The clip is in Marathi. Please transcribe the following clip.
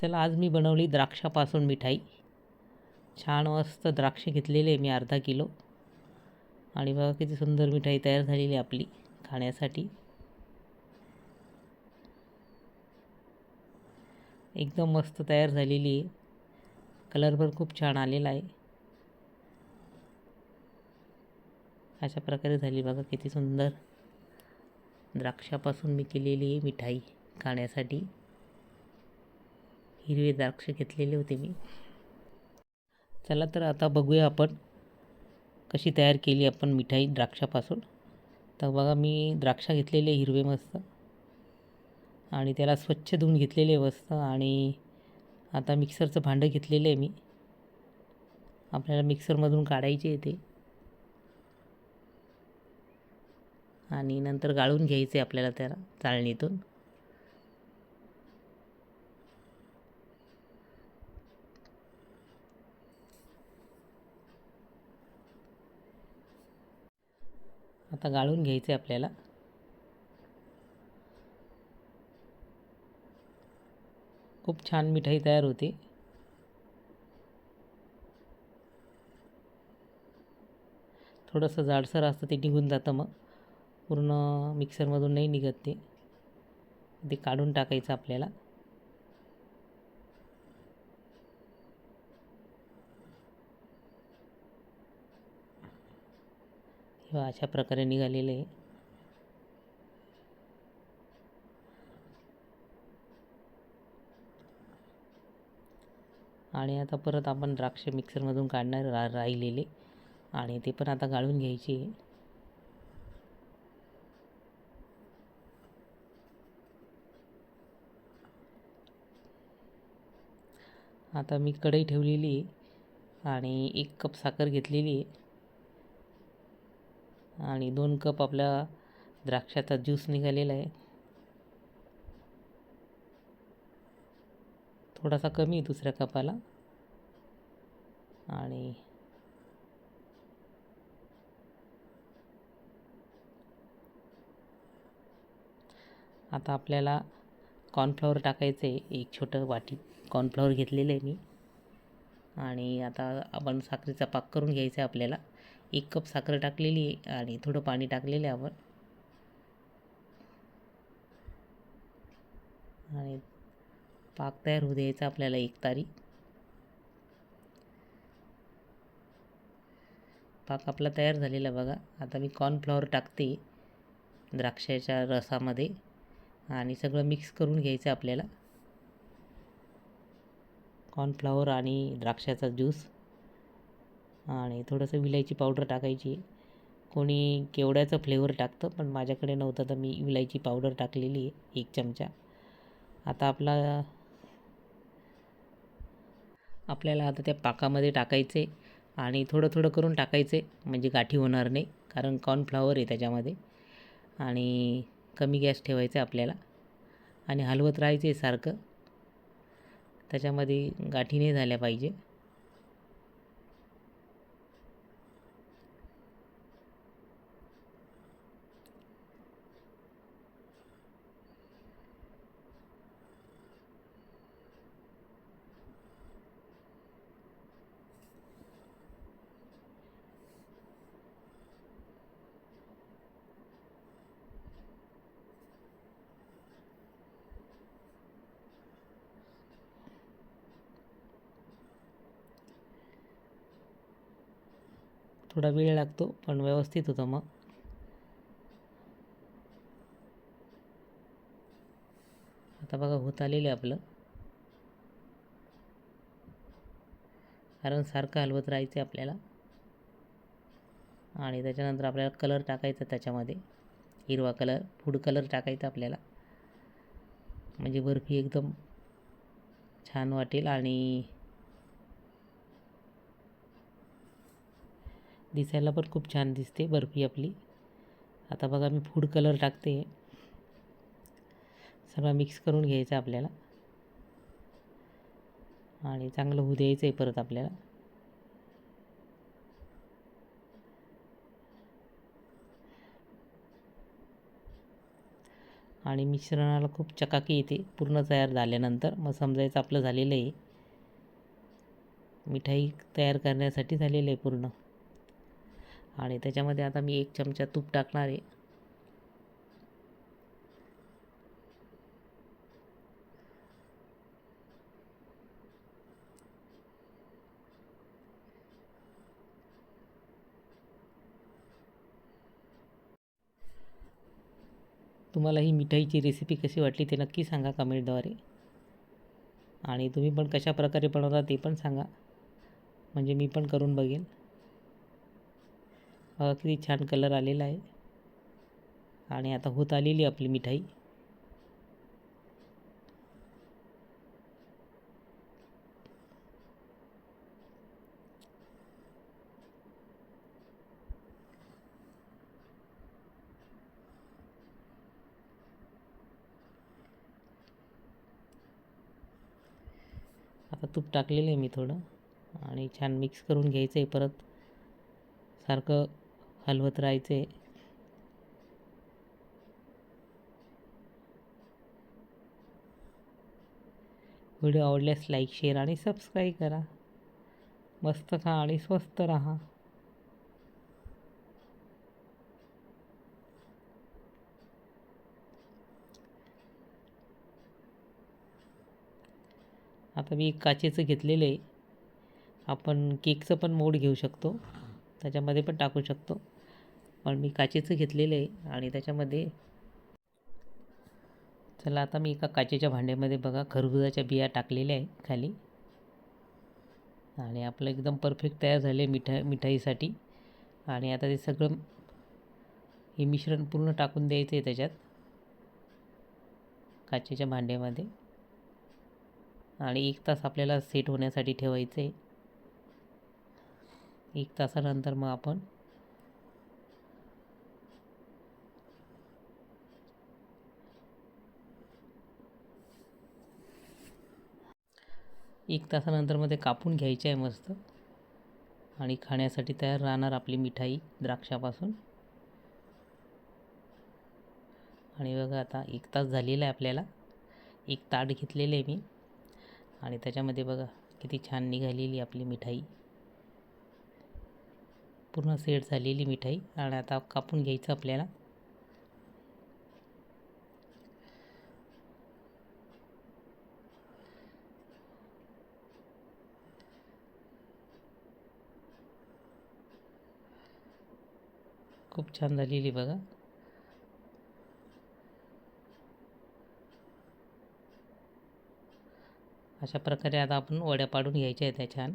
चला आज मी बनवली द्राक्षापासून मिठाई. छान मस्त द्राक्ष घेतलेले मी अर्धा किलो आणि बघा किती सुंदर मिठाई तयार झालेली आहे आपली खाण्यासाठी. एकदम मस्त तयार झालेली आहे. कलर पण खूप छान आलेला आहे. अशा प्रकारे झाली बघा किती सुंदर द्राक्षापासून मी केलेली आहे मिठाई खाण्यासाठी. हिरवे द्राक्ष घेतलेले होते मी. चला तर आता बघूया आपण कशी तयार केली आपण मिठाई द्राक्षापासून. तर बघा मी द्राक्ष घेतलेले हिरवे मस्त आणि त्याला स्वच्छ धुवून घेतलेले मस्त. आणि आता मिक्सरचं भांडं घेतलेलं आहे मी. आपल्याला मिक्सरमधून काढायचे येते आणि नंतर गाळून घ्यायचे आपल्याला त्याला चाळणीतून. आता गाळून घ्यायचे आपल्याला. खूप छान मिठाई तयार होते. थोडंसं जाडसर असतं ते निघून जातं, मग पूर्ण मिक्सरमधून नाही निघत ते काढून टाकायचं आपल्याला. किंवा अशा प्रकारे निघालेले आहे. आणि आता परत आपण द्राक्ष मिक्सरमधून काढणार राहिलेले आणि ते पण आता गाळून घ्यायचे. आता मी कढई ठेवलेली आहे आणि 1 कप साखर घेतलेली आहे आणि 2 कप आपला द्राक्षाचा ज्यूस निघालेला आहे. थोडासा कमी आहे दुसऱ्या कपाला. आणि आता आपल्याला कॉर्नफ्लॉवर टाकायचं आहे. 1 छोटं वाटी कॉर्नफ्लॉवर घेतलेलं आहे मी. आणि आता आपण साखरेचा पाक करून घ्यायचा आहे आपल्याला. 1 कप साखर टाकलेली आहे आणि थोडं पाणी टाकलेलं आहे आपण. आणि पाक तयार होऊ द्यायचा आपल्याला 1 तारी. पाक आपला तयार झालेला बघा. आता मी कॉर्नफ्लॉवर टाकते द्राक्षाच्या रसामध्ये आणि सगळं मिक्स करून घ्यायचं आपल्याला. कॉर्नफ्लॉवर आणि द्राक्षाचा ज्यूस आणि थोडंसं विलायची पावडर टाकायची. कोणी केवड्याचं फ्लेवर टाकतं, पण माझ्याकडे नव्हतं तर मी विलायची पावडर टाकलेली आहे 1 चमचा. आता आपल्याला आता त्या पाकामध्ये टाकायचे आणि थोडं थोडं करून टाकायचे म्हणजे गाठी होणार नाही, कारण कॉर्नफ्लॉवर आहे त्याच्यामध्ये. आणि कमी गॅस ठेवायचा आपल्याला आणि हलवत राहायचे सारखं. त्याच्यामध्ये गाठी नाही झाल्या पाहिजे. थोडा वेळ लागतो पण व्यवस्थित होतं मग. आता बघा होत आलेलं आहे आपलं. कारण सारखं हलवत राहायचं आहे आपल्याला. आणि त्याच्यानंतर आपल्याला कलर टाकायचा त्याच्यामध्ये. हिरवा कलर, फूड कलर टाकायचा आपल्याला, म्हणजे बर्फी एकदम छान वाटेल आणि दिसायला पण खूप छान दिसते बर्फी आपली. आता बघा मी फूड कलर टाकते. सगळं मिक्स करून घ्यायचं आपल्याला आणि चांगलं होऊ द्यायचं आहे परत आपल्याला. आणि मिश्रणाला खूप चकाकी येते पूर्ण तयार झाल्यानंतर. मग समजायचं आपलं झालेलं आहे, मिठाई तयार करण्यासाठी झालेलं आहे पूर्ण. आणि त्याच्यामध्ये आता मी 1 चमचा तूप टाकणार आहे. तुम्हाला ही मिठाईची रेसिपी कशी वाटली ते नक्की सांगा कमेंटद्वारे. आणि तुम्ही पण कशा प्रकारे बनवता ते पण सांगा, म्हणजे मी पण करून बघेन. किती छान कलर आलेला आहे. आणि आता होत आलेली आपली मिठाई. आता तूप टाकलेलं आहे मी थोडं, आणि छान मिक्स करून घ्यायचं आहे. परत सारखं हलवत राहायचं आहे. व्हिडिओ आवडल्यास लाईक, शेअर आणि सबस्क्राईब करा. मस्त खा आणि स्वस्त राहा. आता मी काचेचं घेतलेलं आहे. आपण केकचं पण मोड घेऊ शकतो, त्याच्यामध्ये पण टाकू शकतो. पण मी काचेचं घेतलेलं आहे. आणि त्याच्यामध्ये चला आता मी एका काचेच्या भांड्यामध्ये बघा खरबुजाच्या बिया टाकलेल्या आहे खाली. आणि आपलं एकदम परफेक्ट तयार झाले मिठाईसाठी. आणि आता ते सगळं हे मिश्रण पूर्ण टाकून द्यायचं आहे त्याच्यात काचेच्या भांड्यामध्ये. आणि 1 तास आपल्याला सेट होण्यासाठी ठेवायचं आहे. 1 तासानंतर मग आपण 1 तासानंतर मग ते कापून घ्यायचे आहे मस्त. आणि खाण्यासाठी तयार राहणार आपली मिठाई द्राक्षापासून. आणि बघा आता 1 तास झालेला आहे आपल्याला. एक ताट घेतलेलं आहे मी, आणि त्याच्यामध्ये बघा किती छान निघालेली आपली मिठाई, पूर्ण सेट झालेली मिठाई. आणि आता कापून घ्यायचं आपल्याला. खूप छान झालेली बघा. अशा प्रकारे आता आपण वड्या पाडून घ्यायच्या आहेत त्या छान.